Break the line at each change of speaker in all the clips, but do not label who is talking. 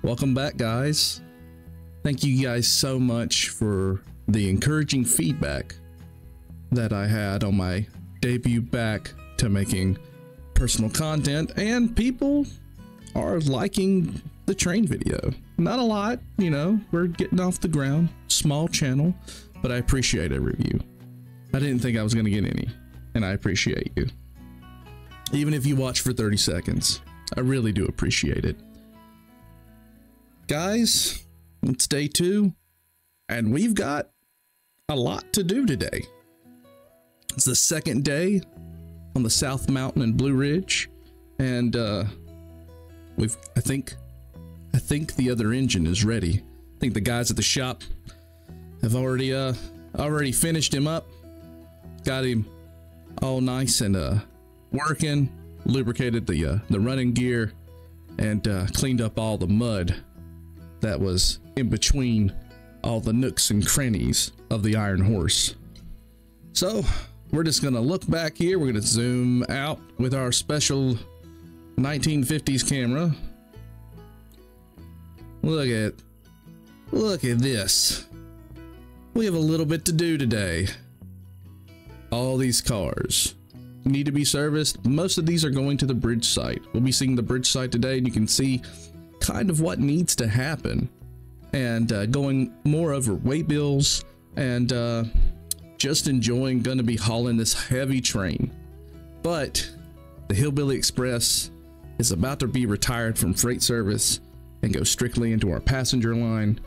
Welcome back, guys. Thank you guys so much for the encouraging feedback that I had on my debut back to making personal content, and people are liking the train video. Not a lot, you know, we're getting off the ground, small channel, but I appreciate every view. I didn't think I was going to get any, and I appreciate you. Even if you watch for 30 seconds, I really do appreciate it. Guys, it's day 2, and we've got a lot to do today. It's the second day on the South Mountain and Blue Ridge, and I think the other engine is ready. I think the guys at the shop have already finished him up, got him all nice and working, lubricated the running gear, and cleaned up all the mud that was in between all the nooks and crannies of the Iron Horse. So we're just gonna look back here. We're gonna zoom out with our special 1950s camera. Look at this. We have a little bit to do today. All these cars need to be serviced. Most of these are going to the bridge site. We'll be seeing the bridge site today, and you can see kind of what needs to happen, and going more over weight bills, and just enjoying gonna be hauling this heavy train. But the Hillbilly Express is about to be retired from freight service and go strictly into our passenger line,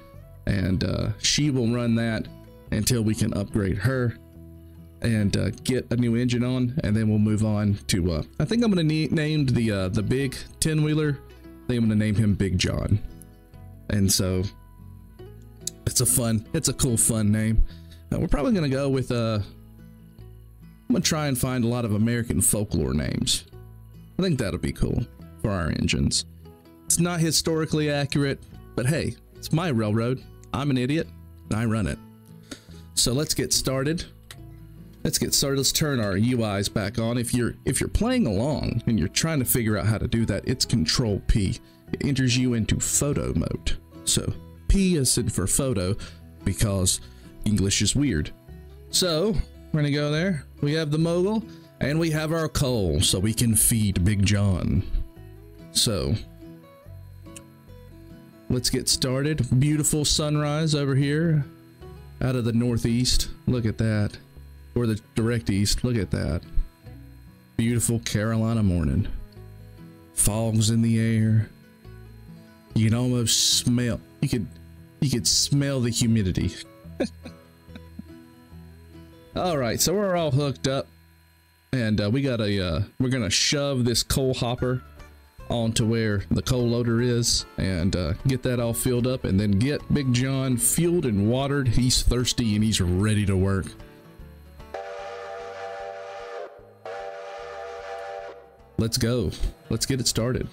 and she will run that until we can upgrade her and get a new engine on, and then we'll move on to I think I'm gonna name the big 10-wheeler. I think I'm gonna name him Big John, and so it's a cool fun name. We're probably gonna go with I'm gonna try and find a lot of American folklore names. I think that'll be cool for our engines. It's not historically accurate, but hey, it's my railroad. I'm an idiot and I run it. So let's get started. Let's turn our UIs back on. If you're playing along and you're trying to figure out how to do that, it's Control P. It enters you into photo mode. So P is for photo because English is weird. So we're gonna go there. We have the mogul and we have our coal, so we can feed Big John. So let's get started. Beautiful sunrise over here out of the northeast. Look at that. Or the direct east. Look at that. Beautiful Carolina morning. Fog's in the air. You can almost smell. You could smell the humidity. All right, so we're all hooked up, and we're gonna shove this coal hopper onto where the coal loader is, and get that all filled up, and then get Big John fueled and watered. He's thirsty and he's ready to work. Let's go. Let's get it started.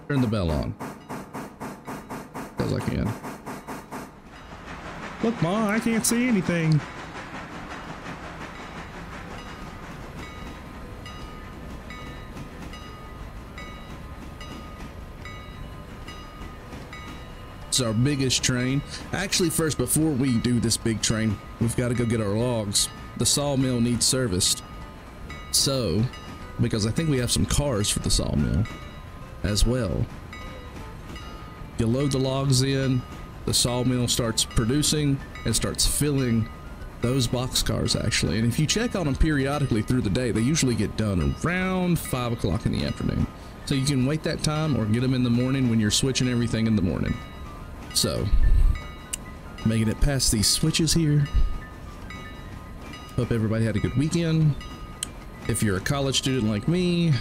Turn the bell on. As I can. Look, Ma, I can't see anything. It's our biggest train. Actually, first, before we do this big train, we've got to go get our logs. The sawmill needs serviced. So, because I think we have some cars for the sawmill as well. You load the logs in, the sawmill starts producing and starts filling those boxcars, actually. And if you check on them periodically through the day, they usually get done around 5 o'clock in the afternoon. So you can wait that time or get them in the morning when you're switching everything in the morning. So, making it past these switches here. Hope everybody had a good weekend. If you're a college student like me,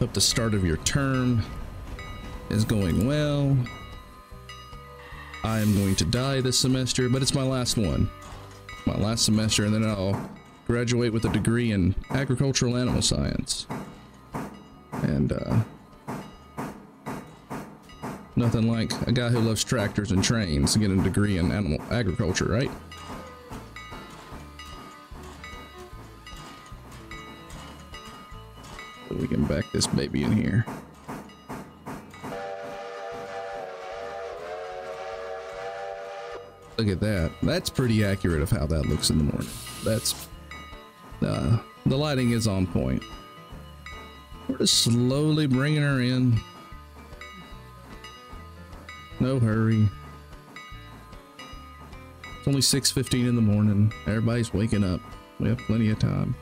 hope the start of your term is going well. I am going to die this semester, but it's my last one. My last semester, and then I'll graduate with a degree in agricultural animal science. And, nothing like a guy who loves tractors and trains to get a degree in animal agriculture, right? So we can back this baby in here. Look at that. That's pretty accurate of how that looks in the morning. That's the lighting is on point. We're just slowly bringing her in. No hurry. It's only 6:15 in the morning. Everybody's waking up. We have plenty of time.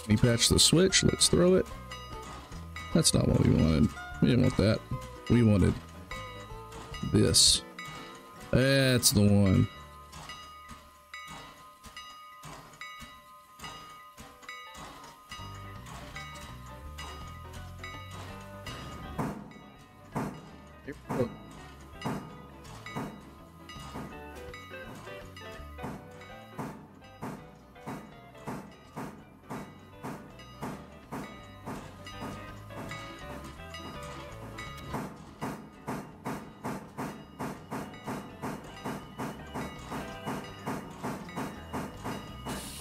We patch the switch. Let's throw it. That's not what we wanted. We didn't want that. We wanted this. That's the one. Here we go.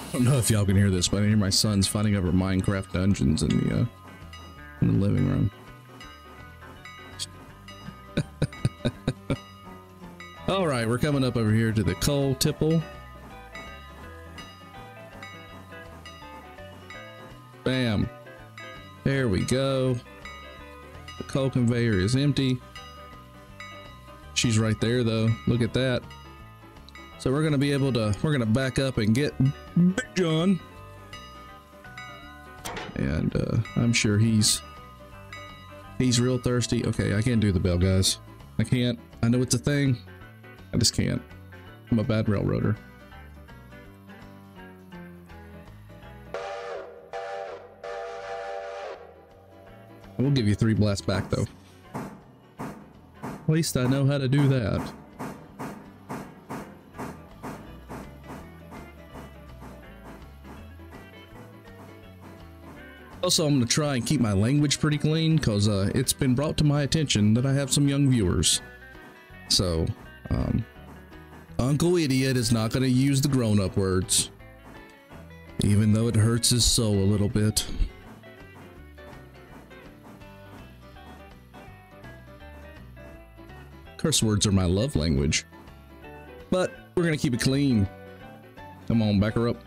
I don't know if y'all can hear this, but I hear my son's fighting over Minecraft dungeons in the living room. All right, we're coming up over here to the coal tipple. Bam. There we go. The coal conveyor is empty. She's right there though. Look at that. So we're gonna be able to, we're gonna back up and get Big John. And I'm sure he's real thirsty. Okay, I can't do the bell, guys. I can't. I know it's a thing. I just can't. I'm a bad railroader. We'll give you 3 blasts back though. At least I know how to do that. Also, I'm going to try and keep my language pretty clean because it's been brought to my attention that I have some young viewers. So, Uncle Idiot is not going to use the grown-up words, even though it hurts his soul a little bit. Curse words are my love language, but we're going to keep it clean. Come on, back her up.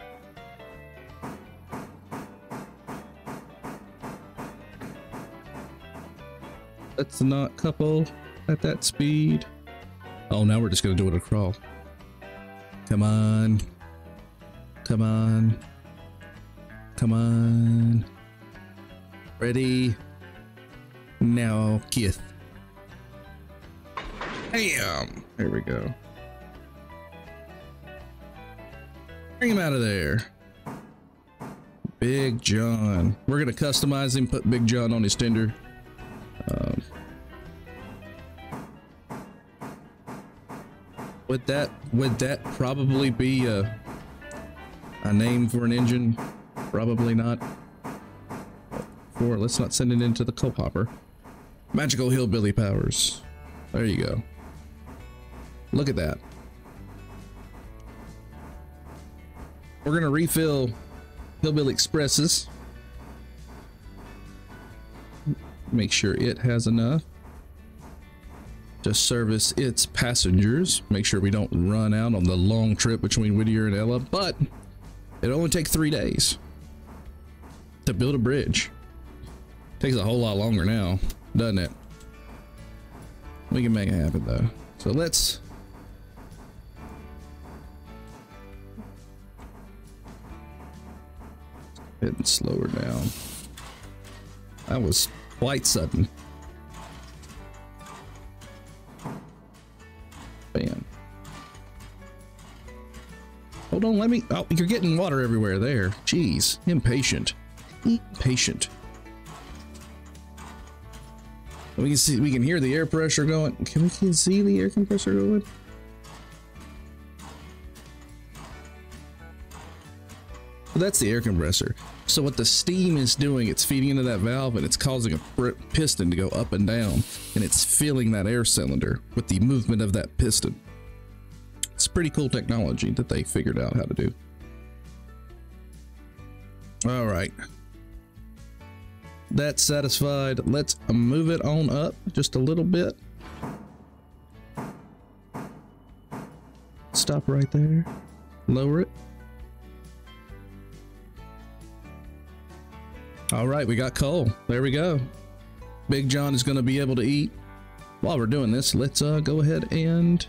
Let's not couple at that speed. Oh, now we're just gonna do it a crawl. Come on. Come on. Come on. Ready. Now, Kith. Bam! There we go. Bring him out of there. Big John. We're gonna customize him, put Big John on his tender. Would that probably be a name for an engine? Probably not. Let's not send it into the coal hopper. Magical hillbilly powers. There you go. Look at that. We're gonna refill Hillbilly Expresses. Make sure it has enough to service its passengers. Make sure we don't run out on the long trip between Whittier and Ella, but it'll only take 3 days to build a bridge. Takes a whole lot longer now, doesn't it? We can make it happen though. So let's hit and slow her down. That was quite sudden. Bam. Hold on, let me. Oh, you're getting water everywhere there. Jeez, impatient. Impatient. We can see, we can hear the air pressure going. Can we see the air compressor going? That's the air compressor. So what the steam is doing, it's feeding into that valve and it's causing a piston to go up and down, and it's filling that air cylinder with the movement of that piston. It's pretty cool technology that they figured out how to do. All right. That's satisfied. Let's move it on up just a little bit. Stop right there. Lower it. All right, we got coal. There we go. Big John is going to be able to eat. While we're doing this, let's go ahead and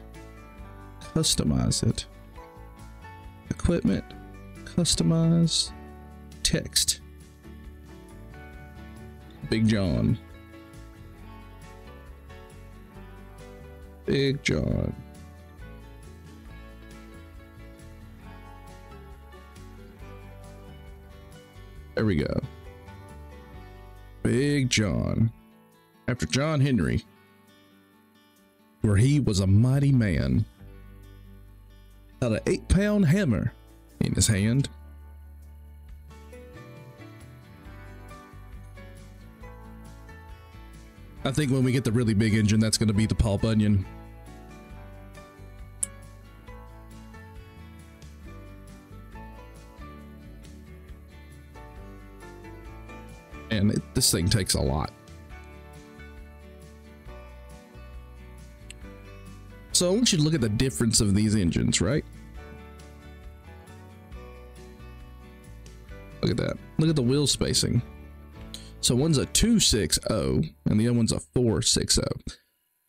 customize it. Equipment, customize, text. Big John. Big John. There we go. Big John. After John Henry, where he was a mighty man, had an 8-pound hammer in his hand. I think when we get the really big engine, that's going to be the Paul Bunyan. And this thing takes a lot. So I want you to look at the difference of these engines, right? Look at that. Look at the wheel spacing. So one's a 260 and the other one's a 460.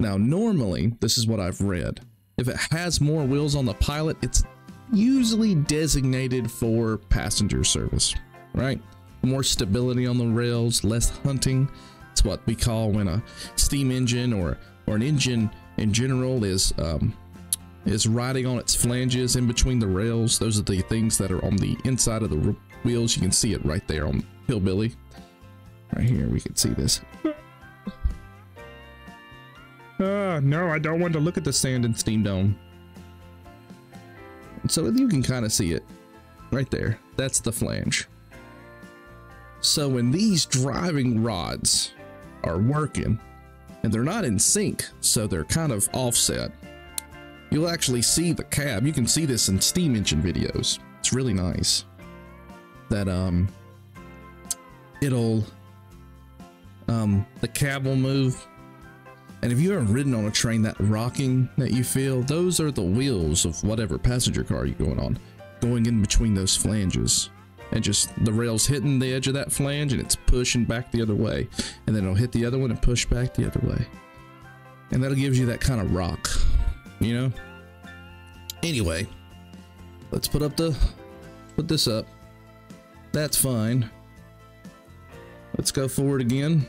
Now, normally, this is what I've read. If it has more wheels on the Pilot, it's usually designated for passenger service, right? More stability on the rails, less hunting. It's what we call when a steam engine or an engine in general is riding on its flanges in between the rails. Those are the things that are on the inside of the wheels. You can see it right there on Hillbilly. Right here, we can see this. No, I don't want to look at the sand and steam dome. So you can kind of see it right there. That's the flange. So when these driving rods are working and they're not in sync, so they're kind of offset, you'll actually see the cab. You can see this in steam engine videos. It's really nice that the cab will move. And if you've ever ridden on a train, that rocking that you feel, those are the wheels of whatever passenger car you're going in between those flanges. And just the rail's hitting the edge of that flange and it's pushing back the other way. And then it'll hit the other one and push back the other way. And that'll give you that kind of rock, you know? Anyway, let's put this up. That's fine. Let's go forward again.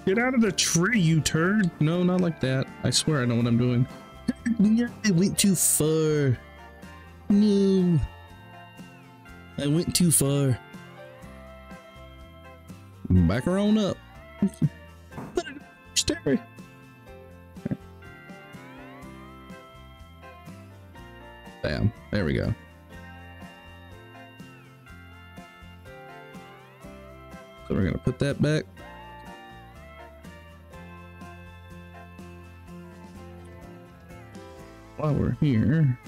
Get out of the tree, you turd. No, not like that. I swear I know what I'm doing. No, I went too far. No. I went too far. Back her on up. Put it steering. Bam. There we go. So we're gonna put that back. While we're here,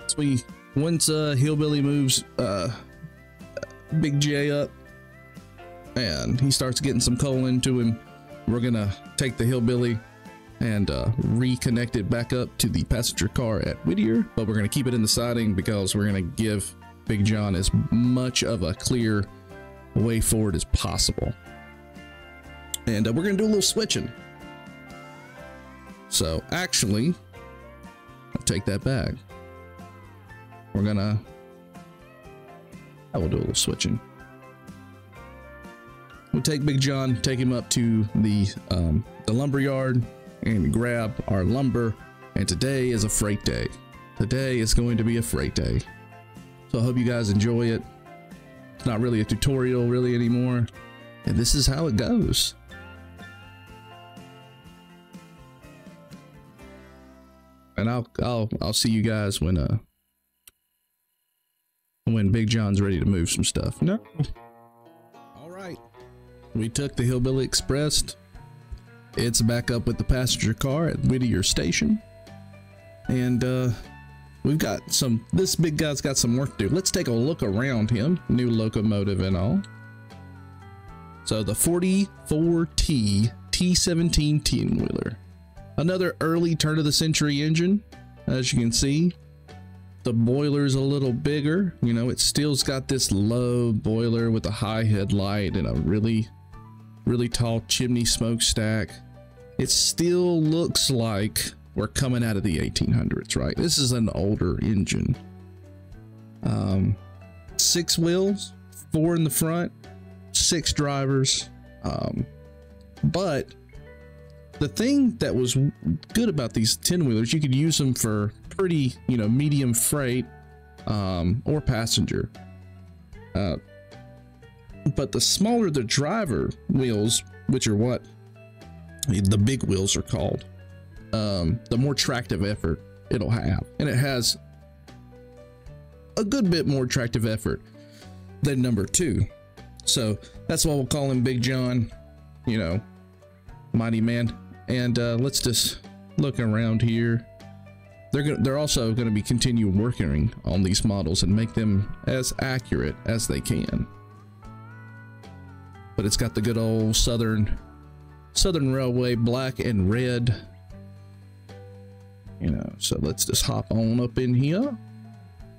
so once Hillbilly moves Big J up and he starts getting some coal into him, we're gonna take the Hillbilly and reconnect it back up to the passenger car at Whittier, but we're gonna keep it in the siding because we're gonna give Big John as much of a clear way forward as possible. And we're gonna do a little switching. So actually, I'll take that back. I will do a little switching. We'll take Big John, take him up to the lumber yard and grab our lumber. And today is a freight day. Today is going to be a freight day. So I hope you guys enjoy it. It's not really a tutorial really anymore. And this is how it goes. And I'll see you guys when Big John's ready to move some stuff. No. All right. We took the Hillbilly Express. It's back up with the passenger car at Whittier Station. And we've got this big guy's got some work to do. Let's take a look around him. New locomotive and all. So the 44T T17 10-wheeler. Another early turn of the century engine. As you can see, the boiler's a little bigger. You know, it still's got this low boiler with a high headlight and a really tall chimney smokestack. It still looks like we're coming out of the 1800s, right? This is an older engine. 6 wheels, 4 in the front, 6 drivers. But the thing that was good about these 10-wheelers, you could use them for pretty, medium freight or passenger. But the smaller the driver wheels, which are what the big wheels are called, the more tractive effort it'll have. And it has a good bit more tractive effort than number 2. So that's why we'll call him Big John, mighty man. And let's just look around here. They're also going to be continue working on these models and make them as accurate as they can. But it's got the good old Southern Railway black and red. So let's just hop on up in here.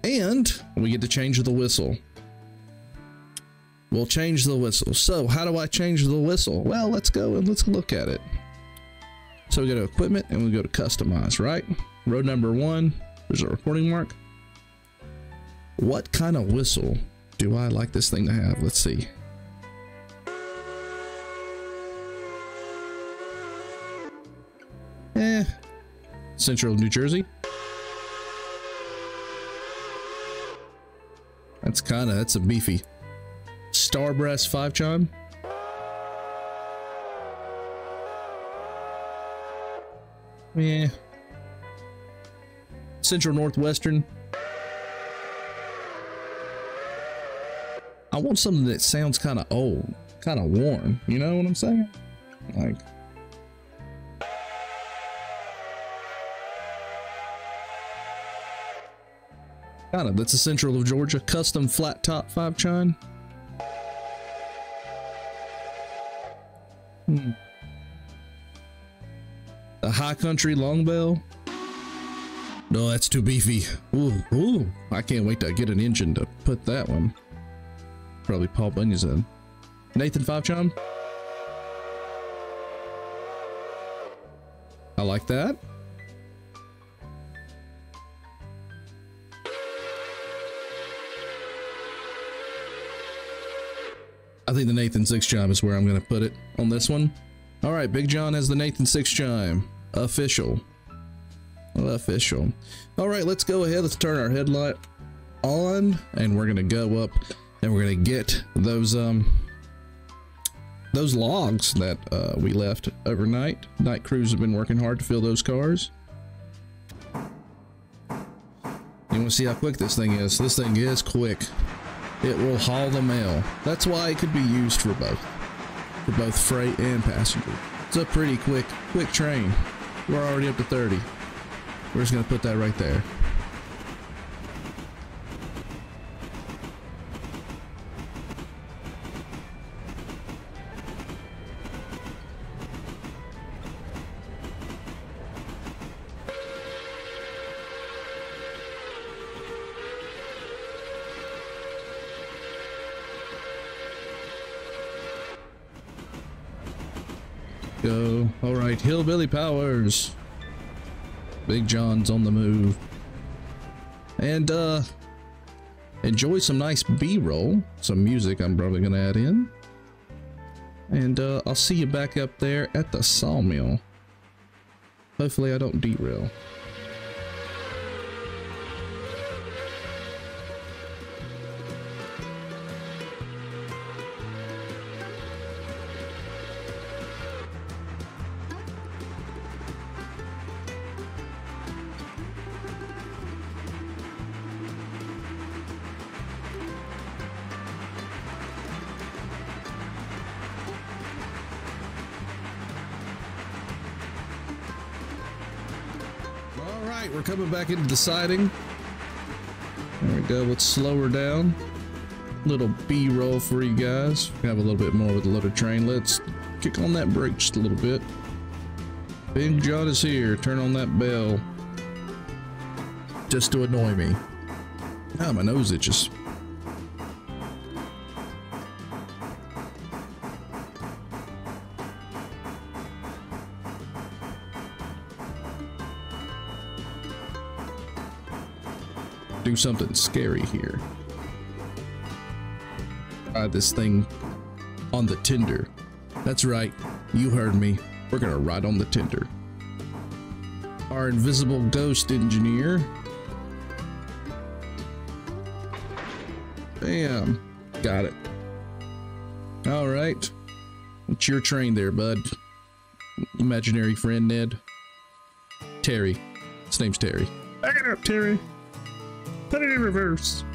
And we get to change the whistle. We'll change the whistle. So how do I change the whistle? Well, let's go and let's look at it. So we go to equipment and we go to customize, right? Road number 1, there's a recording mark. What kind of whistle do I like this thing to have? Let's see. Central New Jersey. That's a beefy. Star Brass 5 chime. Yeah. Central Northwestern. I want something that sounds kind of old, kind of worn. You know what I'm saying? Like. That's a Central of Georgia custom flat top 5 chime. The High Country long bell. No, that's too beefy. Ooh, I can't wait to get an engine to put that one. Probably Paul Bunyan's in. Nathan 5 chime. I like that. I think the Nathan 6 chime is where I'm going to put it on this one. All right, Big John has the Nathan 6 chime. Official. All right, let's go ahead. Let's turn our headlight on and we're going to go up and we're going to get those logs that we left overnight. Night crews have been working hard to fill those cars. You want to see how quick this thing is? This thing is quick. It will haul the mail. That's why it could be used for both freight and passenger. It's a pretty quick train. We're already up to 30. We're just gonna put that right there. Go. All right, Hillbilly Powers. Big John's on the move. And enjoy some nice B-roll, some music I'm probably gonna add in. And I'll see you back up there at the sawmill. Hopefully I don't derail. right, we're coming back into the siding. There we go. Let's slow her down. Little B-roll for you guys. Have a little bit more with the loaded train. Let's kick on that brake just a little bit. Big John is here. Turn on that bell. Just to annoy me. Ah, my nose itches. Do something scary here. Try this thing on the tender. That's right, you heard me. We're gonna ride on the tender. Our invisible ghost engineer. Bam, got it. All right, it's your train there, bud. Imaginary friend Ned. Terry, his name's Terry. Back it up, Terry. Put it in reverse.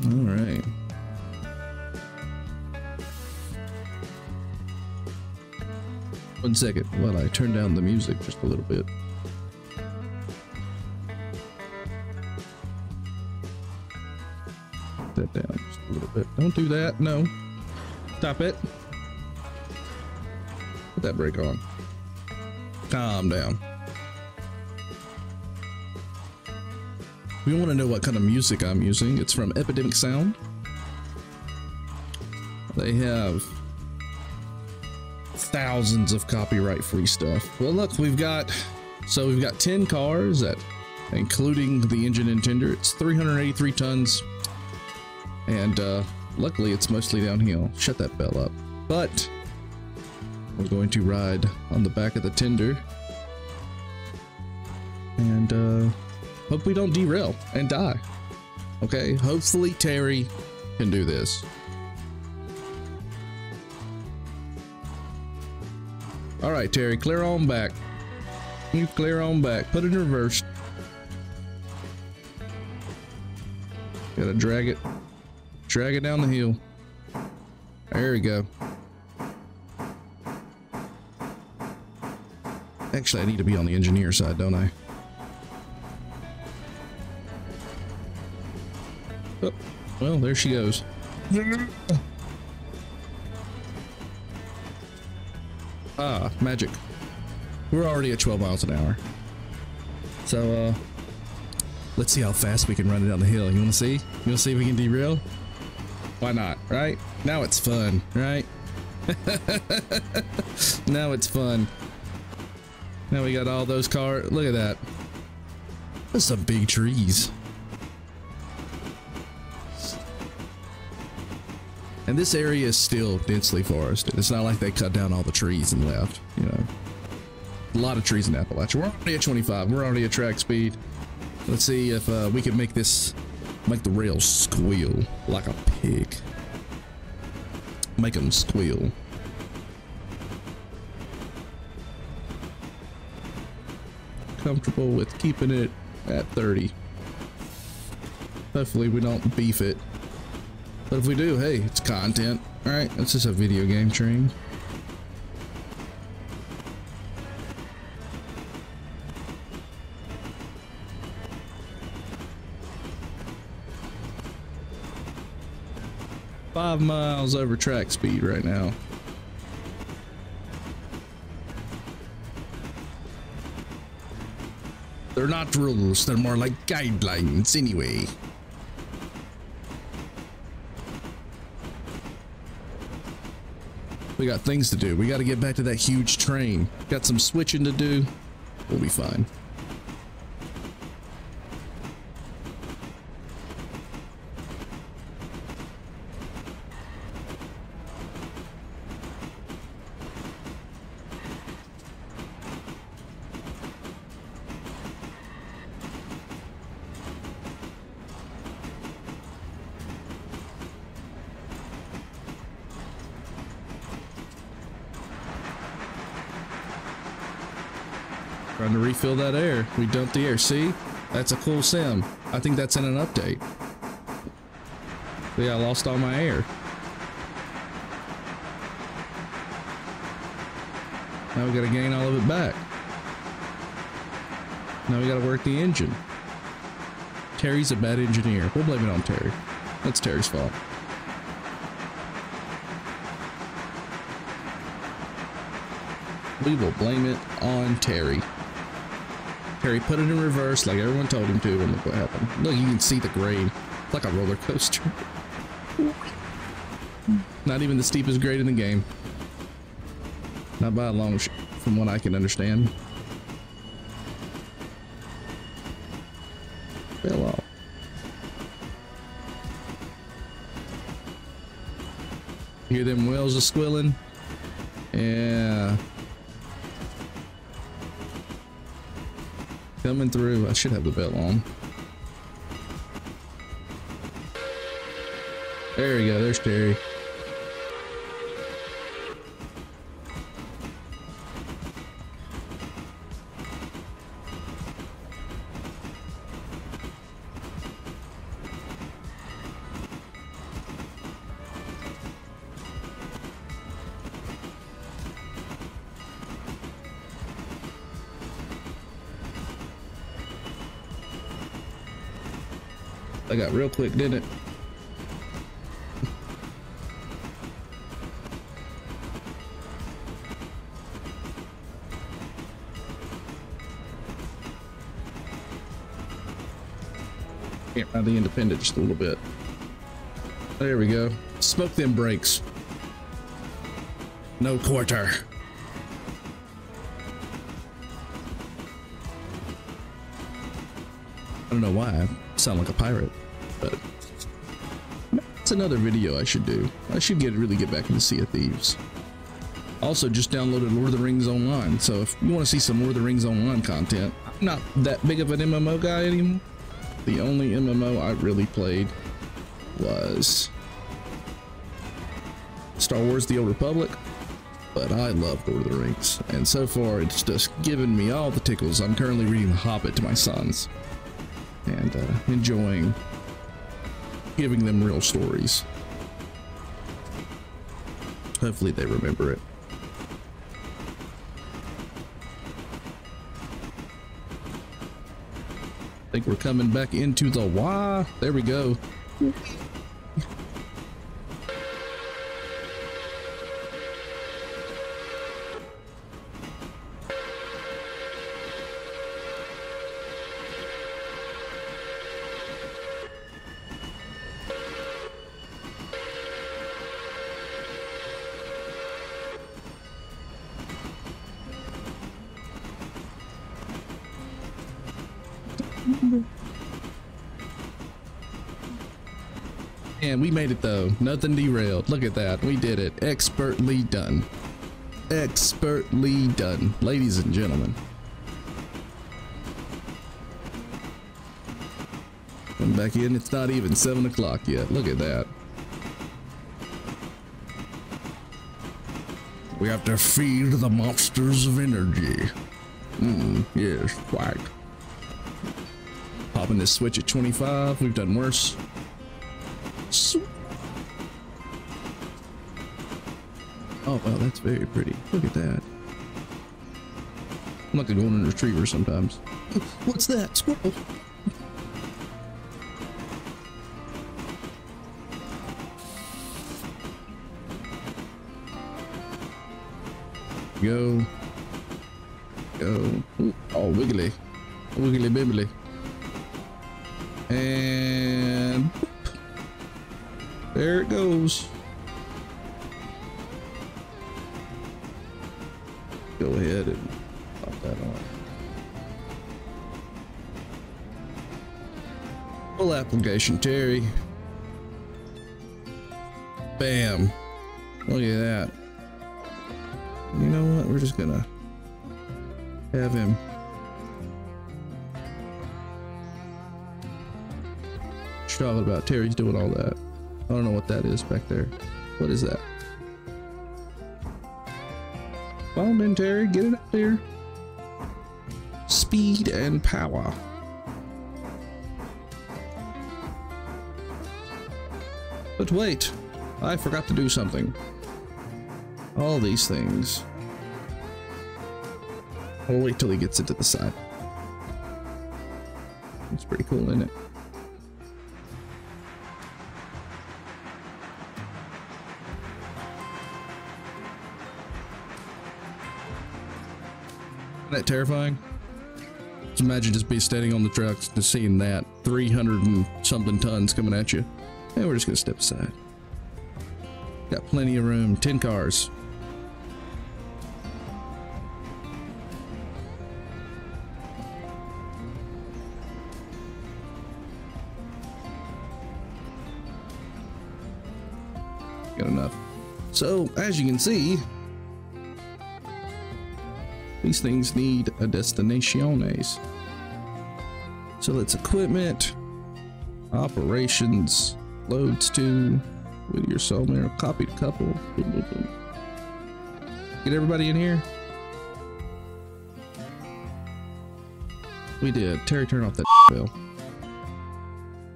All right. One second while I turn down the music just a little bit. Put that down just a little bit. Don't do that. No. Stop it. Put that brake on. Calm down. If you want to know what kind of music I'm using, it's from Epidemic Sound. They have thousands of copyright free stuff. Well, look, we've got 10 cars that, including the engine and tender, it's 383 tons. And luckily it's mostly downhill. Shut that bell up. But we're going to ride on the back of the tender. And hope we don't derail and die. Okay, hopefully Terry can do this. All right, Terry, clear on back. You clear on back. Put it in reverse. Gotta drag it down the hill. There we go. Actually, I need to be on the engineer side, don't I? Oh, well, there she goes. Ah, magic. We're already at 12 miles an hour. So, let's see how fast we can run it down the hill. You wanna see? You wanna see if we can derail? Why not, right? Now it's fun, right? Now it's fun. Now we got all those cars. Look at that. There's some big trees. And this area is still densely forested. It's not like they cut down all the trees and left, you know. A lot of trees in Appalachia. We're already at 25. We're already at track speed. Let's see if we can make the rails squeal like a pig. Make them squeal. Comfortable with keeping it at 30. Hopefully we don't beef it. But if we do, hey, it's content. Alright, it's just a video game train. $5 miles over track speed right now. They're not rules, they're more like guidelines anyway. We got things to do. We got to get back to that huge train. Got some switching to do. We'll be fine. Trying to refill that air. We dumped the air. See? That's a cool sim. I think that's in an update. Yeah, I lost all my air. Now we gotta gain all of it back. Now we gotta work the engine. Terry's a bad engineer. We'll blame it on Terry. That's Terry's fault. We will blame it on Terry. Terry put it in reverse like everyone told him to, and look what happened. Look, you can see the grade. It's like a roller coaster. Not even the steepest grade in the game. Not by a long shot, from what I can understand. Fell off. Hear them whales a squilling? Yeah. Coming through. I should have the bell on. There we go. There's Terry. I got real quick, didn't it? Can't find the independent just a little bit. There we go. Smoke them brakes. No quarter. I don't know why I sound like a pirate, but it's another video I should do. I should really get back into Sea of Thieves. Also, just downloaded Lord of the Rings Online, so if you want to see some Lord of the Rings Online content, I'm not that big of an MMO guy anymore. The only MMO I really played was Star Wars The Old Republic, but I love Lord of the Rings, and so far it's just given me all the tickles. I'm currently reading The Hobbit to my sons and enjoying giving them real stories. Hopefully they remember it. I think we're coming back into the Y. There we go. And we made it though. Nothing derailed. Look at that. We did it. Expertly done. Expertly done. Ladies and gentlemen. Come back in. It's not even 7 o'clock yet. Look at that. We have to feed the monsters of energy. Yes, quite. Popping this switch at 25. We've done worse. Oh wow, that's very pretty. Look at that. I'm like a golden retriever sometimes. What's that? Squirrel. Go. Go. Ooh, oh, wiggly. Wiggly bibbly. And there it goes. Go ahead and pop that on. Full application, Terry. Bam. Look at that. You know what? We're just gonna have him. What you talking about? Terry's doing all that. I don't know what that is back there. What is that? Come on then, Terry, get it up there. Speed and power. But wait, I forgot to do something. All these things. I'll wait till he gets into the side. It's pretty cool, isn't it? Isn't that terrifying? Just imagine just be standing on the trucks, just seeing that 300 and something tons coming at you. And we're just gonna step aside. Got plenty of room. 10 cars. Got enough. So, as you can see, these things need a destinaciones. So let's equipment, operations, loads to Whittier Sawmill, copied couple. Boom, boom, boom. Get everybody in here. We did. Terry, turn off that bell.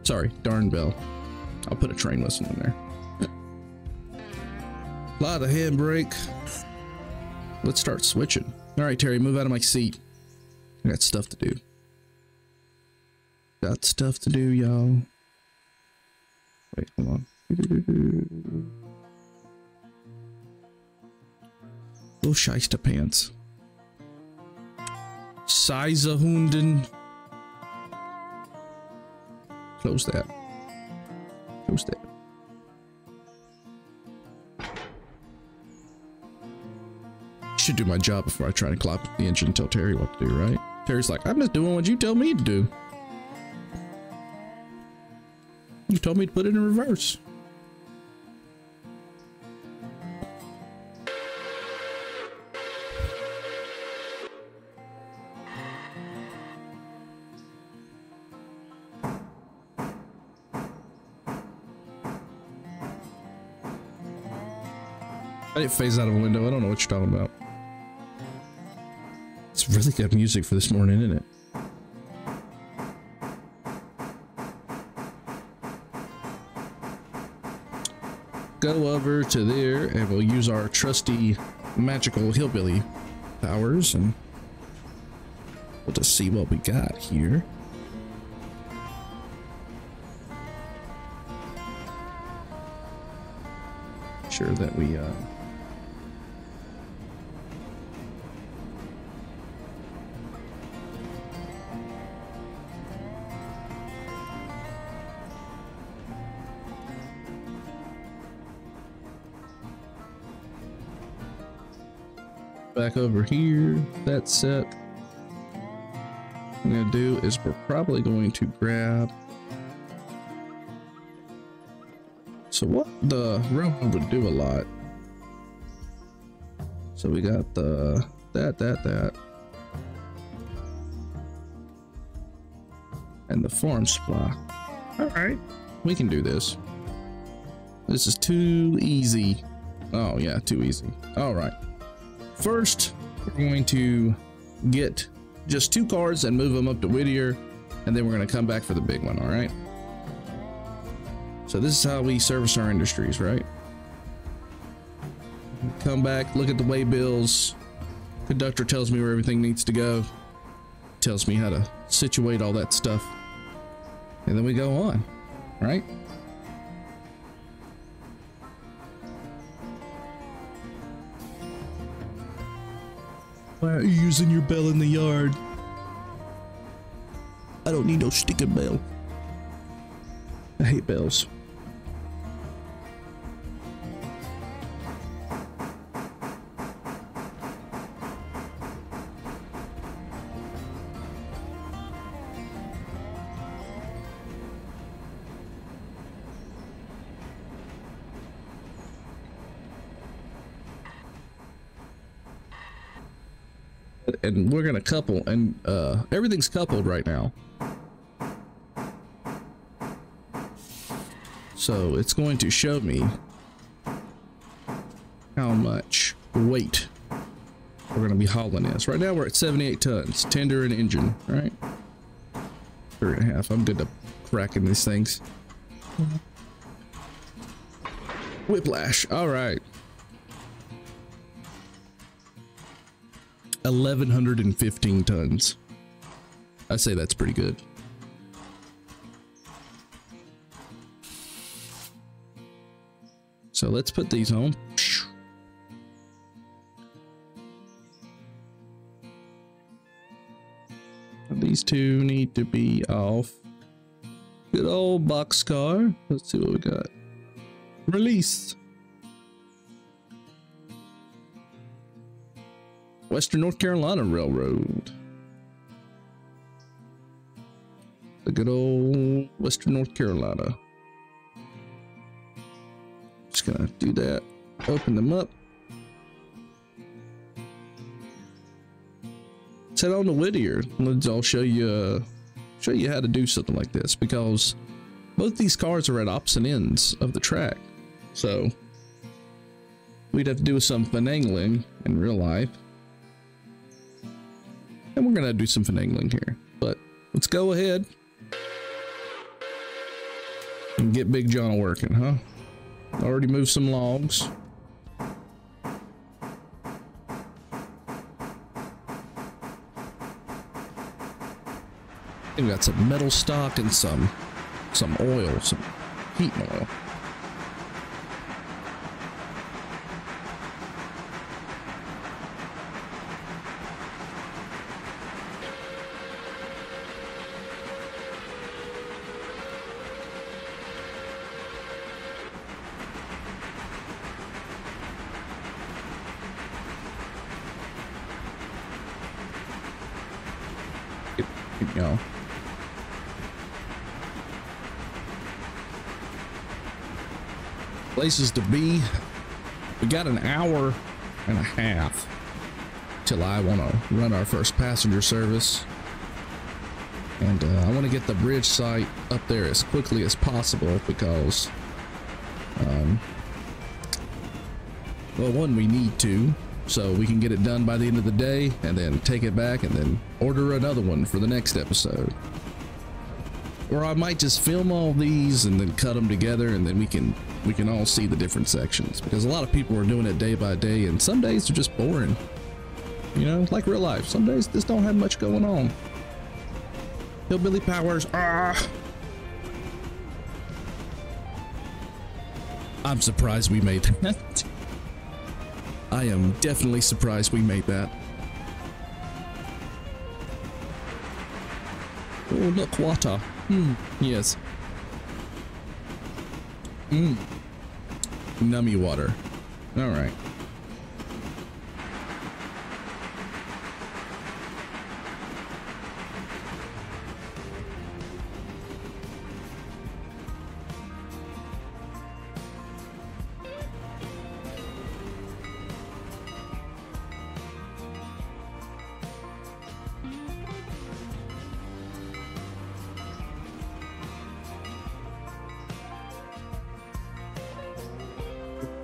Sorry, darn bell. I'll put a train whistle in there. Apply the handbrake. Let's start switching. All right, Terry, move out of my seat. I got stuff to do. Got stuff to do, y'all. Wait, hold on. Oh, Shyster pants. Size Hunden. Close that. Close that. Should do my job before I try to clock the engine and tell Terry what to do, right? Terry's like, I'm just doing what you tell me to do. You told me to put it in reverse. I didn't phase out of a window. I don't know what you're talking about. It's really good music for this morning, isn't it? Go over to there and we'll use our trusty magical hillbilly powers and we'll just see what we got here. Sure that we back over here. That's set. What I'm gonna do is we're probably going to grab. So what the railroad would do a lot. So we got the that, and the farm supply. All right, we can do this. This is too easy. Oh yeah, too easy. All right. First, we're going to get just 2 cars and move them up to Whittier, and then we're going to come back for the big one, all right? So this is how we service our industries, right? Come back, look at the way bills. Conductor tells me where everything needs to go. Tells me how to situate all that stuff. And then we go on, right? Why aren't you using your bell in the yard? I don't need no sticking bell. I hate bells. And we're gonna couple, and everything's coupled right now. So it's going to show me how much weight we're gonna be hauling is. Right now we're at 78 tons, tender and engine, right? 3.5. I'm good to cracking these things. Whiplash. All right. 1,115 tons. I say that's pretty good. So let's put these on. These two need to be off. Good old boxcar. Let's see what we got. Release. Western North Carolina Railroad. The good old Western North Carolina. Just gonna do that. Open them up. Let's head on to Whittier. I'll show you how to do something like this, because both these cars are at opposite ends of the track. So we'd have to do some finagling in real life. And we're gonna do some finagling here. But let's go ahead and get Big John working, huh? Already moved some logs. We got some metal stock and some oil, some heating oil. Keep going. Places to be. We got an hour and a half till I want to run our first passenger service, and I want to get the bridge site up there as quickly as possible because well, one, we need to, so we can get it done by the end of the day and then take it back and then order another one for the next episode. Or I might just film all these and then cut them together, and then we can all see the different sections, because a lot of people are doing it day by day, and some days are just boring. You know, like real life. Some days just don't have much going on. Hillbilly powers. I'm surprised we made that. I am definitely surprised we made that. Oh, look, water. Yes. Nummy water. All right.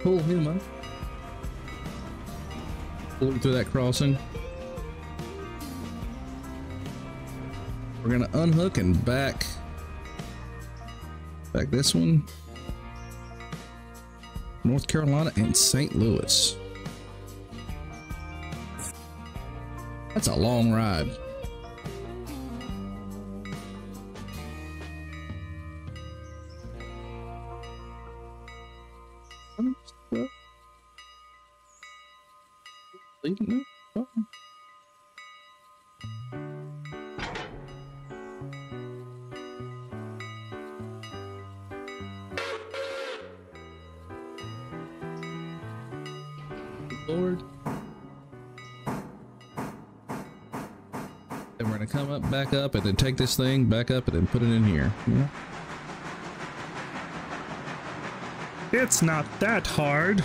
Pull him up. Pull him through that crossing. We're gonna unhook and back this one. North Carolina and St. Louis. That's a long ride. Lord. Then we're gonna come up, back up, and then take this thing back up and then put it in here. Yeah. It's not that hard.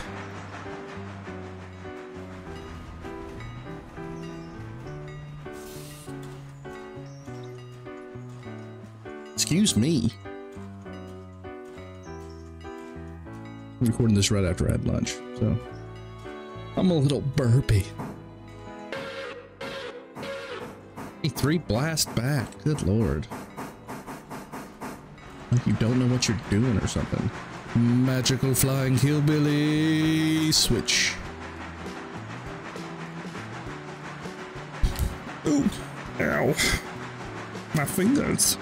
Excuse me. I'm recording this right after I had lunch, so I'm a little burpy. Hey, 3 blast back. Good lord. Like you don't know what you're doing or something. Magical flying hillbilly switch. Ooh. Ow. My fingers.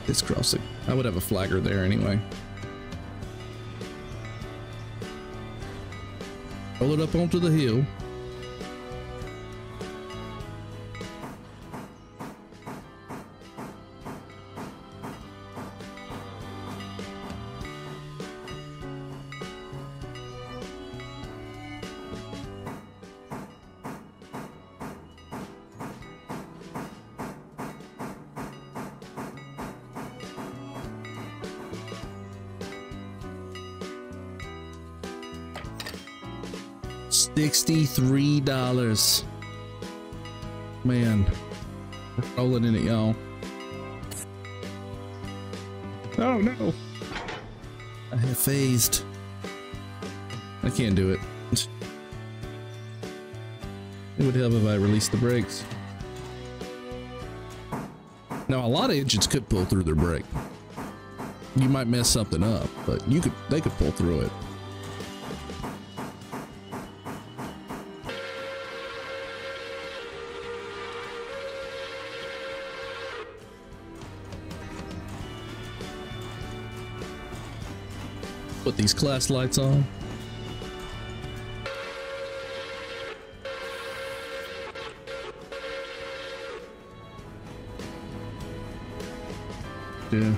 this crossing. I would have a flagger there anyway. Roll it up onto the hill. $63. Man, we're rolling in it, y'all. Oh no! I have phased. I can't do it. It would help if I released the brakes. Now, a lot of engines could pull through their brake. You might mess something up, but they could pull through it. Put these class lights on. Yeah.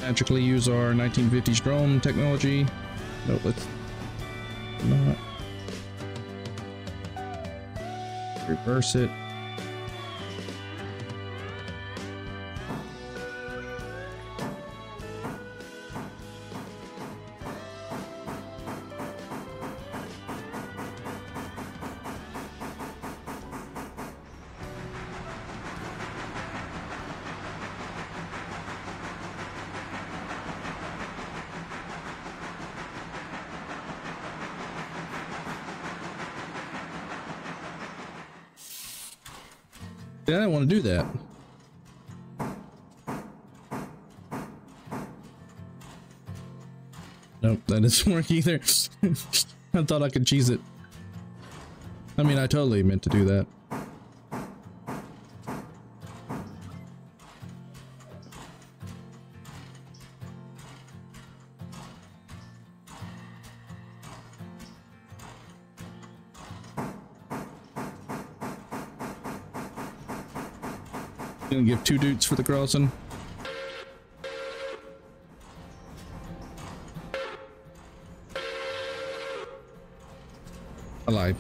Magically use our 1950s drone technology. No, let's not. Reverse it. Yeah, I don't want to do that. Nope, that doesn't work either. I thought I could cheese it. I mean, I totally meant to do that. Gonna give 2 dutes for the crossing. I lied.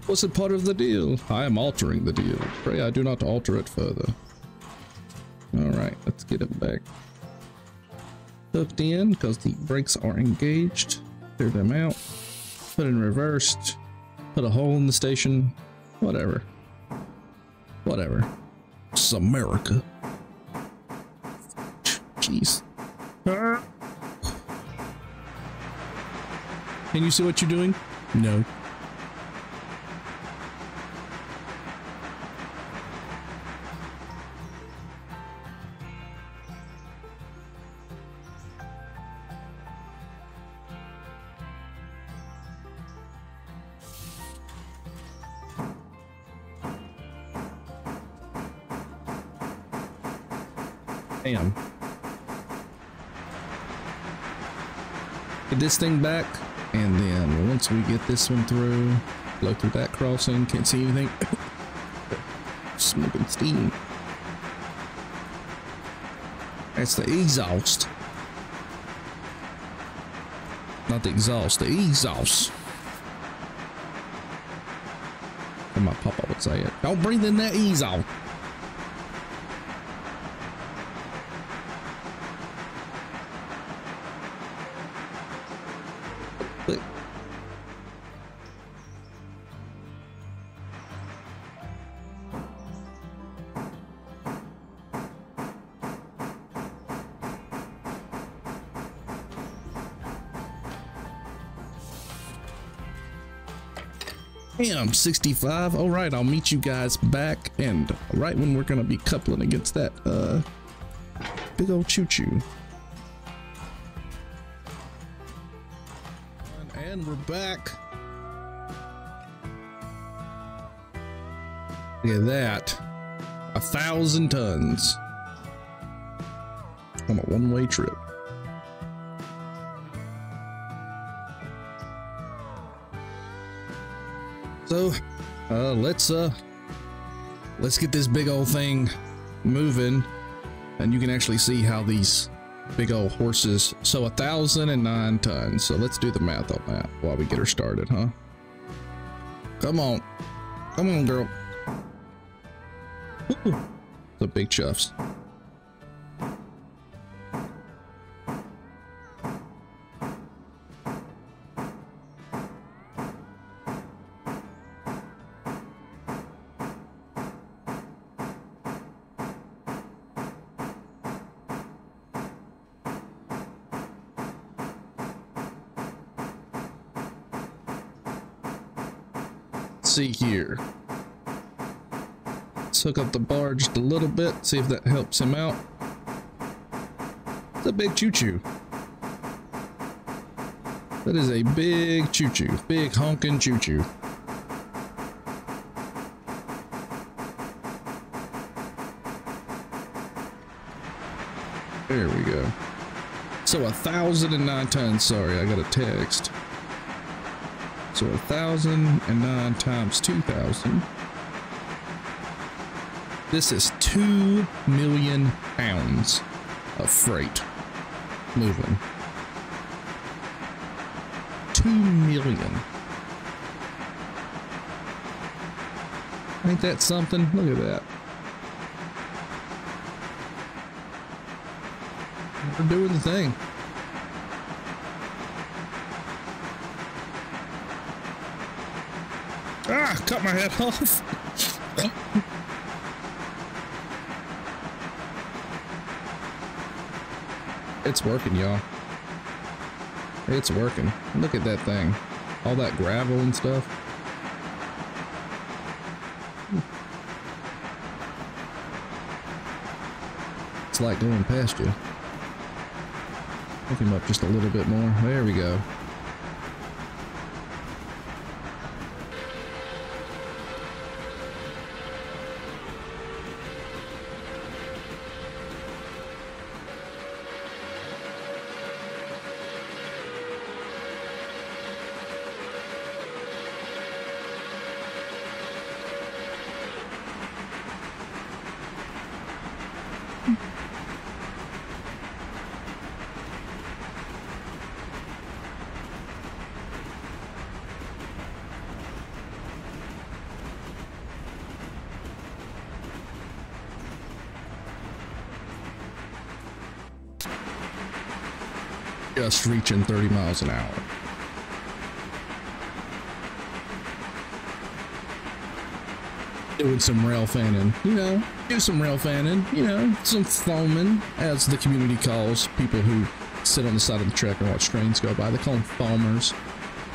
Was it part of the deal? I am altering the deal. Pray I do not alter it further. Alright, let's get it back hooked in because the brakes are engaged. Clear them out. Put in reversed. Put a hole in the station. Whatever. Whatever. It's America. Jeez. Can you see what you're doing? No. Damn. Get this thing back, and then once we get this one through, blow through that crossing, can't see anything. Smoking steam. That's the exhaust. Not the exhaust, the exhaust. And my papa would say it. Don't breathe in that exhaust. Damn, 65. All right, I'll meet you guys back, and right when we're gonna be coupling against that big old choo-choo. And we're back. Look at that. 1,000 tons on a one-way trip. So let's get this big old thing moving, and you can actually see how these big old horses. So 1,009 tons. So let's do the math on that while we get her started, huh? Come on, girl. Ooh, the big chuffs. See here. Let's hook up the bar just a little bit, see if that helps him out. It's a big choo-choo. That is a big choo-choo, big honking choo-choo. There we go. So 1,009 tons. Sorry, I got a text. So 1,009 times 2,000. This is 2 million pounds of freight moving. 2 million. Ain't that something? Look at that. We're doing the thing. Ah, cut my head off. It's working, y'all. It's working. Look at that thing. All that gravel and stuff. It's like going past you. Hook him up just a little bit more. There we go. Just reaching 30 miles an hour. Doing some rail fanning, you know, do some rail fanning, you know, some foaming, as the community calls people who sit on the side of the track and watch trains go by. They call them foamers.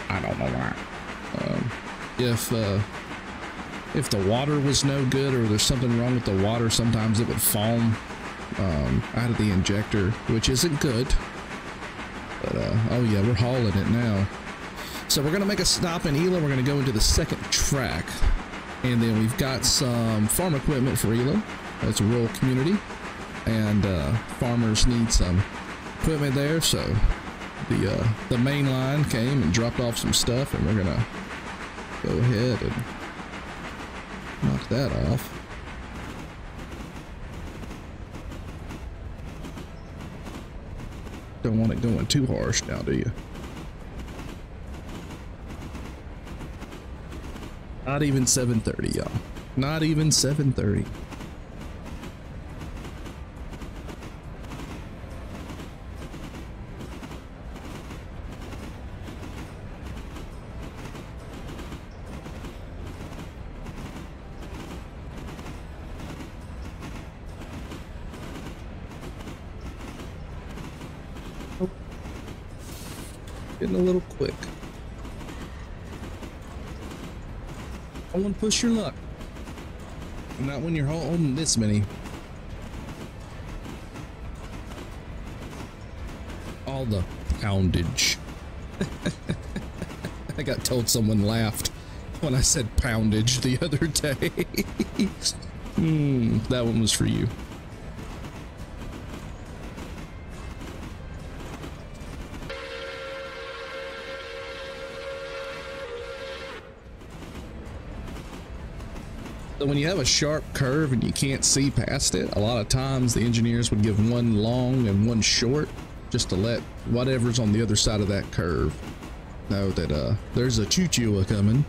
I don't know why. If the water was no good or there's something wrong with the water, sometimes it would foam out of the injector, which isn't good. But, oh yeah, we're hauling it now. So we're going to make a stop in Elam. We're going to go into the second track. And then we've got some farm equipment for Elam. It's a rural community. And farmers need some equipment there. So the Mainline came and dropped off some stuff. And we're going to go ahead and knock that off. Don't want it going too harsh now, do you? Not even 7:30, y'all. Not even 7:30. Getting a little quick. I want to push your luck. Not when you're holding this many. All the poundage. I got told someone laughed when I said poundage the other day. That one was for you. So when you have a sharp curve and you can't see past it, a lot of times the engineers would give one long and one short just to let whatever's on the other side of that curve know that there's a choo-choo coming.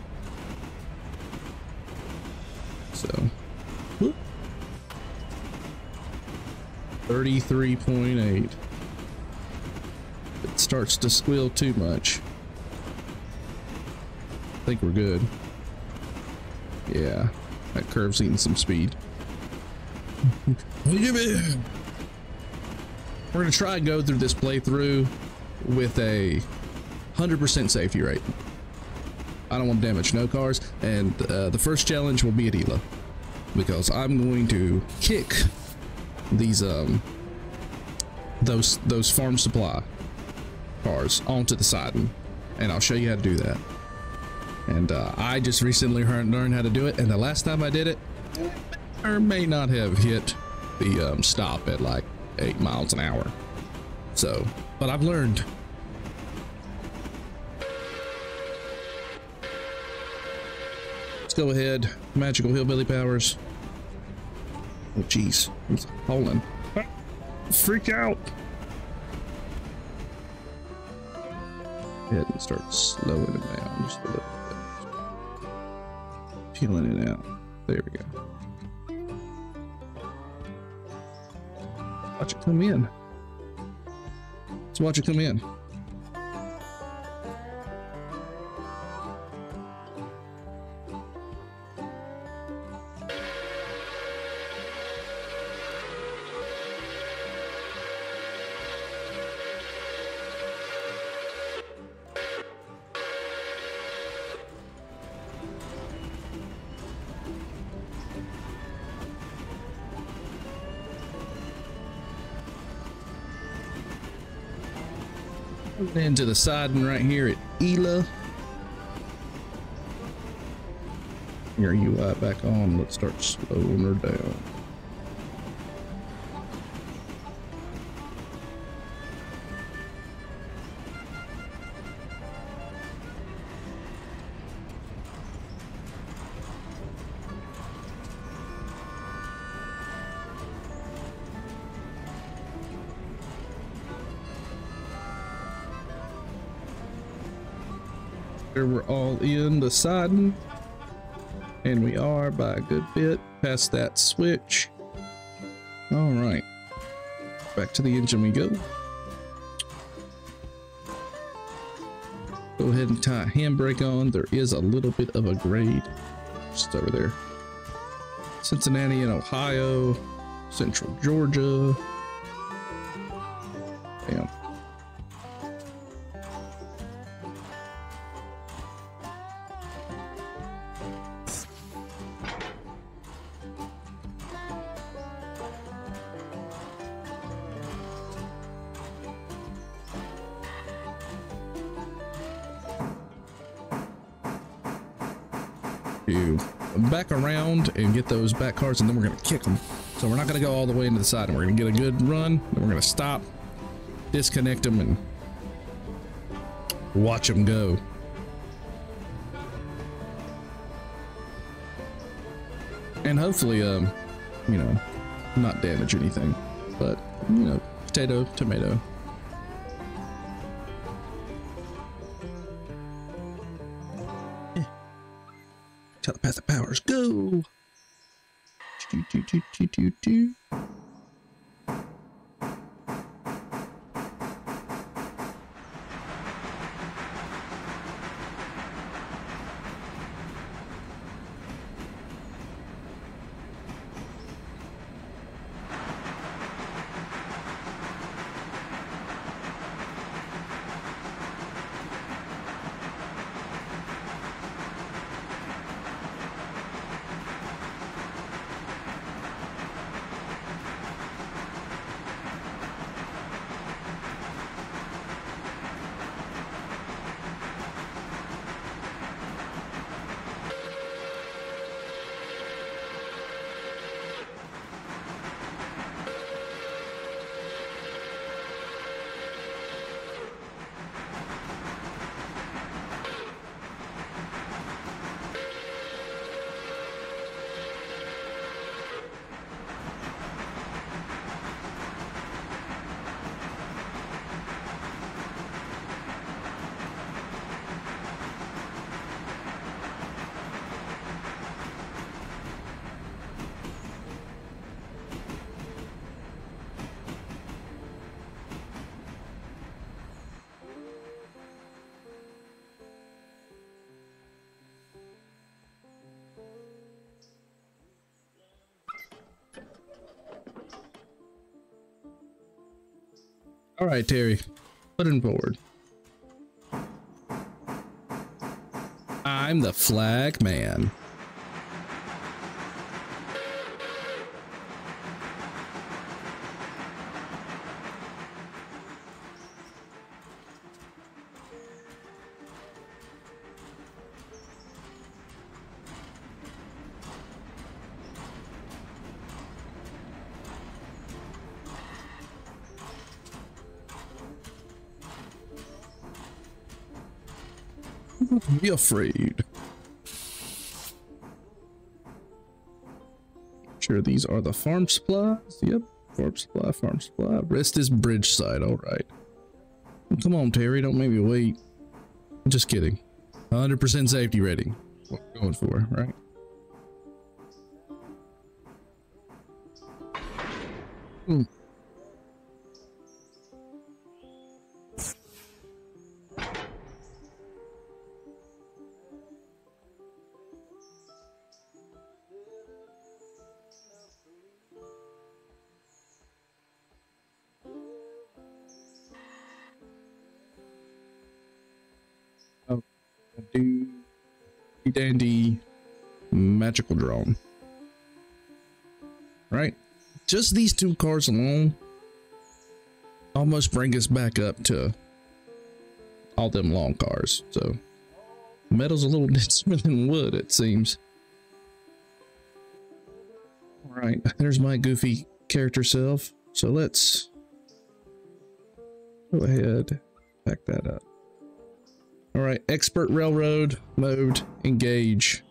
So, whoop. 33.8. It starts to squeal too much. I think we're good. Yeah. That curve's eating some speed. We're gonna try and go through this playthrough with a 100% safety rate. I don't want to damage no cars, and the first challenge will be at Ela, because I'm going to kick these those farm supply cars onto the siding, and I'll show you how to do that. And I just recently learned how to do it, and the last time I did it, I may not have hit the stop at like 8 miles an hour. So, but I've learned. Let's go ahead. Magical hillbilly powers. Oh jeez, it's falling. Freak out. Go ahead and start slowing it down just a little bit. Peeling it out. There we go. Watch it come in. Let's watch it come in. Into the siding right here at Ela. Your UI back on. Let's start slowing her down. We're all in the siding, and we are by a good bit past that switch. All right, back to the engine we go. Go ahead and tie a handbrake on. There is a little bit of a grade just over there. Cincinnati and Ohio, Central Georgia. Damn. Back around and get those back cars, and then we're gonna kick them. So we're not gonna go all the way into the side, and we're gonna get a good run, then we're gonna stop, disconnect them, and watch them go. And hopefully you know, not damage anything, but you know, potato, tomato. Telepathic powers, go! All right, Terry, put him forward. I'm the flag man. Be afraid. Sure, these are the farm supplies. Yep, farm supply, farm supply. Rest is bridge side. All right. Come on, Terry. Don't make me wait. Just kidding. 100% safety rating. What we're going for, right? Dandy magical drone. Right? Just these two cars alone almost bring us back up to all them long cars. So metal's a little denser than wood, it seems. All right, there's my goofy character self. So let's go ahead, back that up. All right, expert railroad mode, engage.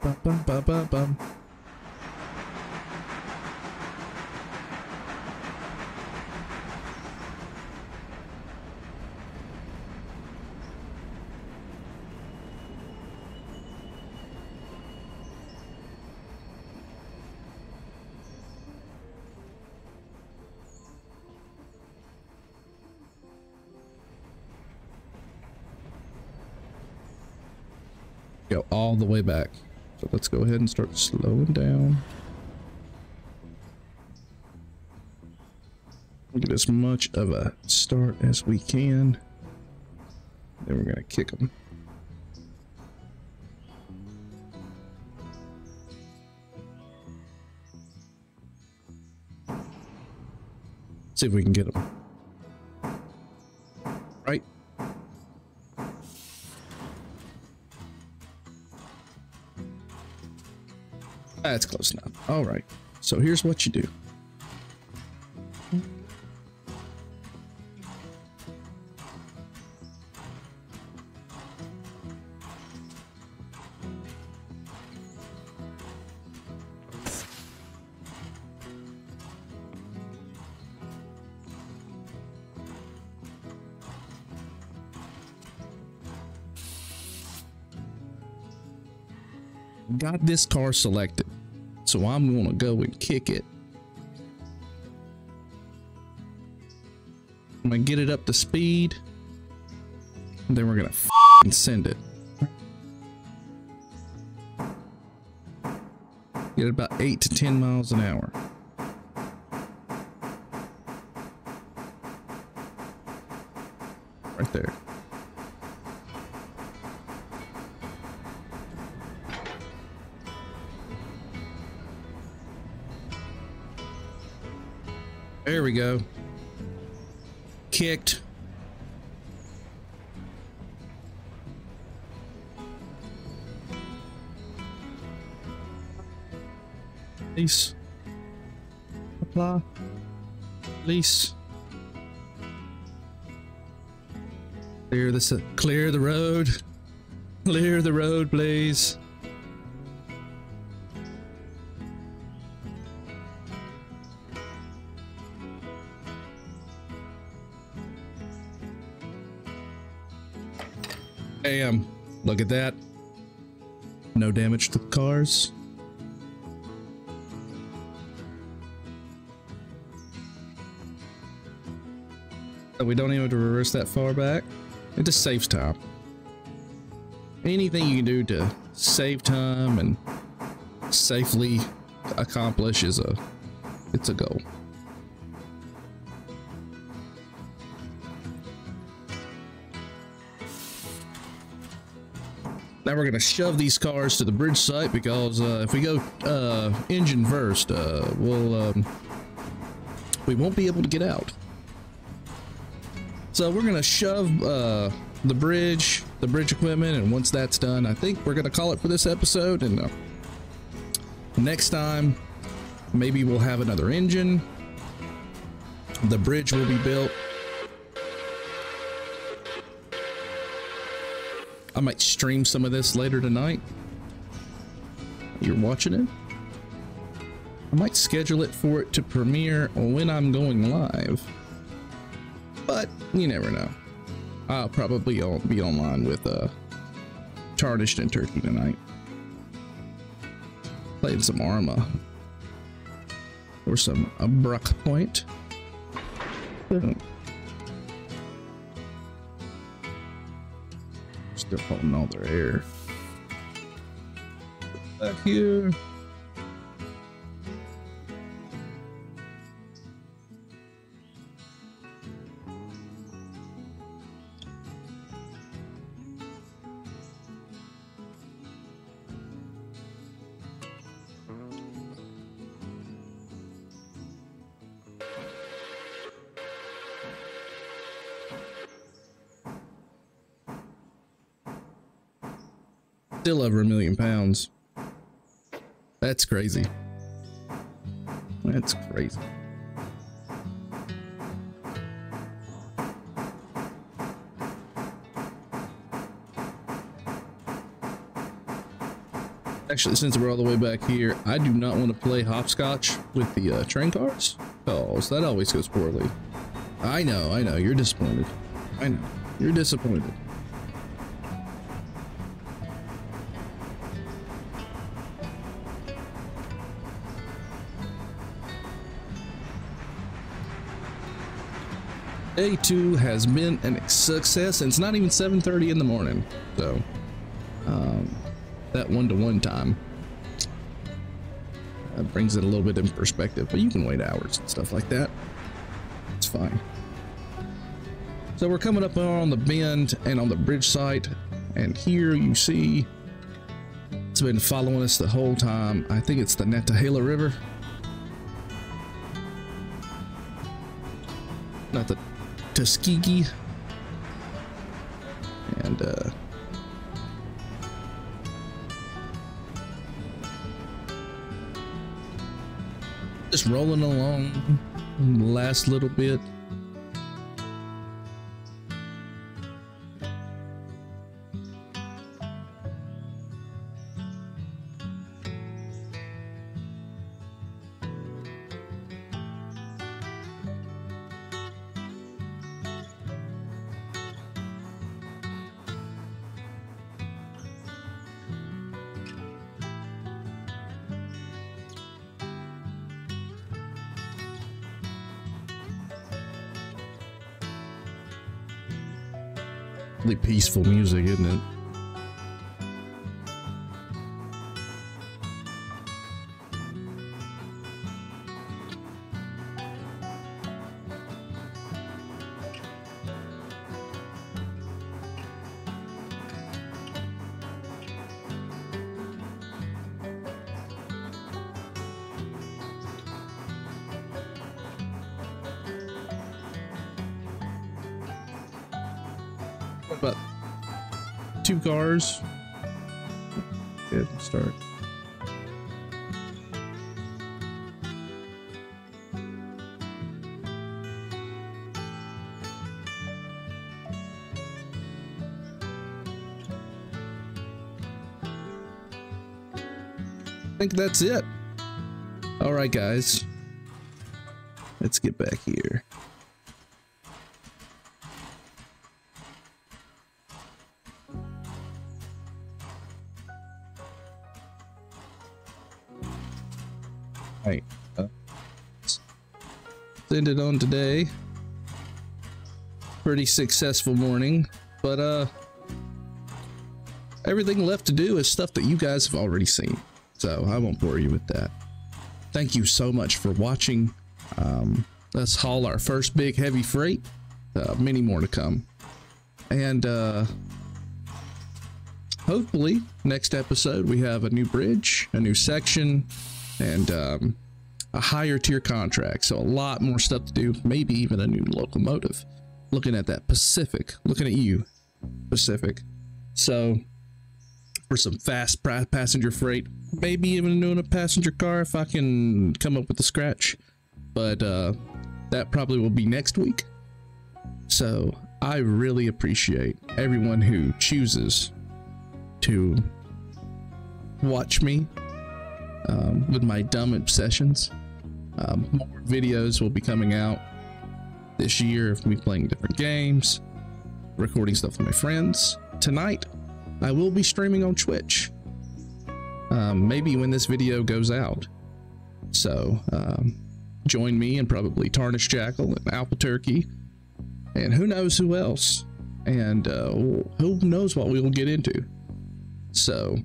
Bum, bum, bum, bum, bum. Go all the way back. So let's go ahead and start slowing down. We'll get as much of a start as we can. Then we're gonna kick them. See if we can get them. Right. That's close enough. All right. So here's what you do. Got this car selected, so I'm gonna go and kick it. I'm gonna get it up to speed, and then we're gonna send it. Get it about 8 to 10 miles an hour. Right there. There we go. Kicked. Release. Apply. Release. Clear the road. Clear the road, please. Damn, look at that. No damage to the cars. So we don't even have to reverse that far back. It just saves time. anything you can do to save time and safely accomplish is it's a goal. Now we're gonna shove these cars to the bridge site because if we go engine first, we won't be able to get out. So we're gonna shove the bridge equipment, and once that's done, I think we're gonna call it for this episode. And next time, maybe we'll have another engine. The bridge will be built. I might stream some of this later tonight. You're watching it? I might schedule it for it to premiere when I'm going live. But you never know. I'll probably be online with Tarnished and Turkey tonight. Playing some Arma. Or some Bruck Point. They're holding all their air. Back here. Still over 1 million pounds. That's crazy. That's crazy. Actually, since we're all the way back here, I do not want to play hopscotch with the train cars, because that always goes poorly. I know, you're disappointed. I know, you're disappointed. Day 2 has been a success, and it's not even 7:30 in the morning, so that 1-to-1 time brings it a little bit in perspective. But you can wait hours and stuff like that. It's fine. So we're coming up on the bend and on the bridge site, and here you see it's been following us the whole time. I think it's the Nantahala River, not the Tuskegee. And just rolling along the last little bit. Really peaceful music, isn't it? About 2 cars. Good start. I think that's it. All right, guys. Let's get back here. Right, let's end it on today. Pretty successful morning, but everything left to do is stuff that you guys have already seen. So I won't bore you with that. Thank you so much for watching. Let's haul our first big heavy freight. Many more to come. And hopefully next episode we have a new bridge, a new section, and a higher tier contract. So a lot more stuff to do, maybe even a new locomotive. Looking at that Pacific, looking at you, Pacific. So for some fast passenger freight, maybe even doing a passenger car if I can come up with a scratch. But that probably will be next week. So I really appreciate everyone who chooses to watch me with my dumb obsessions. More videos will be coming out this year of me playing different games, recording stuff with my friends. Tonight, I will be streaming on Twitch. Maybe when this video goes out. So join me and probably Tarnished Jackal and Alpha Turkey, and who knows who else, and who knows what we will get into. So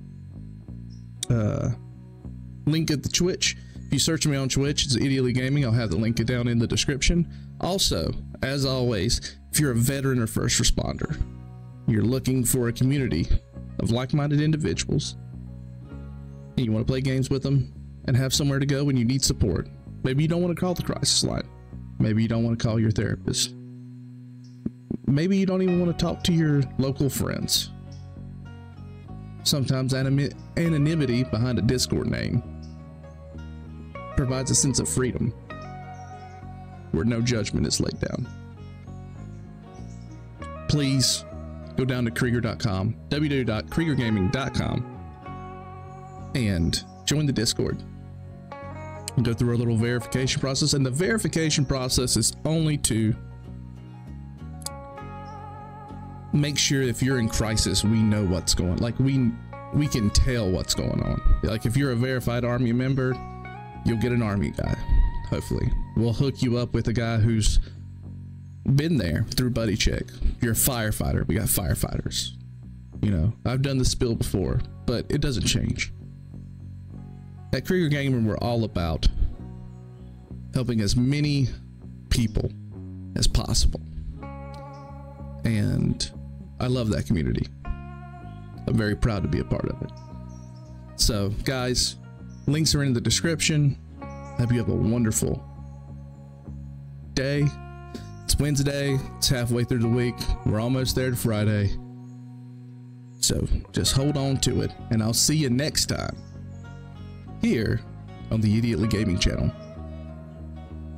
link at the Twitch. If you search me on Twitch, it's Idiotly Gaming. I'll have the link down in the description. Also, as always, if you're a veteran or first responder, you're looking for a community of like-minded individuals, and you want to play games with them and have somewhere to go when you need support. Maybe you don't want to call the crisis line. Maybe you don't want to call your therapist. Maybe you don't even want to talk to your local friends. Sometimes anonymity behind a Discord name provides a sense of freedom where no judgment is laid down. Please go down to Krieger.com, www.kriegergaming.com, and join the Discord. We'll go through a little verification process, and the verification process is only to make sure if you're in crisis, we know what's going on. Like we can tell what's going on. Like if you're a verified army member, you'll get an army guy. Hopefully we'll hook you up with a guy who's been there through buddy check. If you're a firefighter, we got firefighters. You know, I've done the spill before, but it doesn't change. At Krieger Gaming, we're all about helping as many people as possible, and I love that community. I'm very proud to be a part of it. So guys, links are in the description. Hope you have a wonderful day. It's Wednesday, it's halfway through the week, we're almost there to Friday, so just hold on to it, and I'll see you next time here on the Idiotly Gaming channel.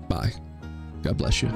Bye. God bless you.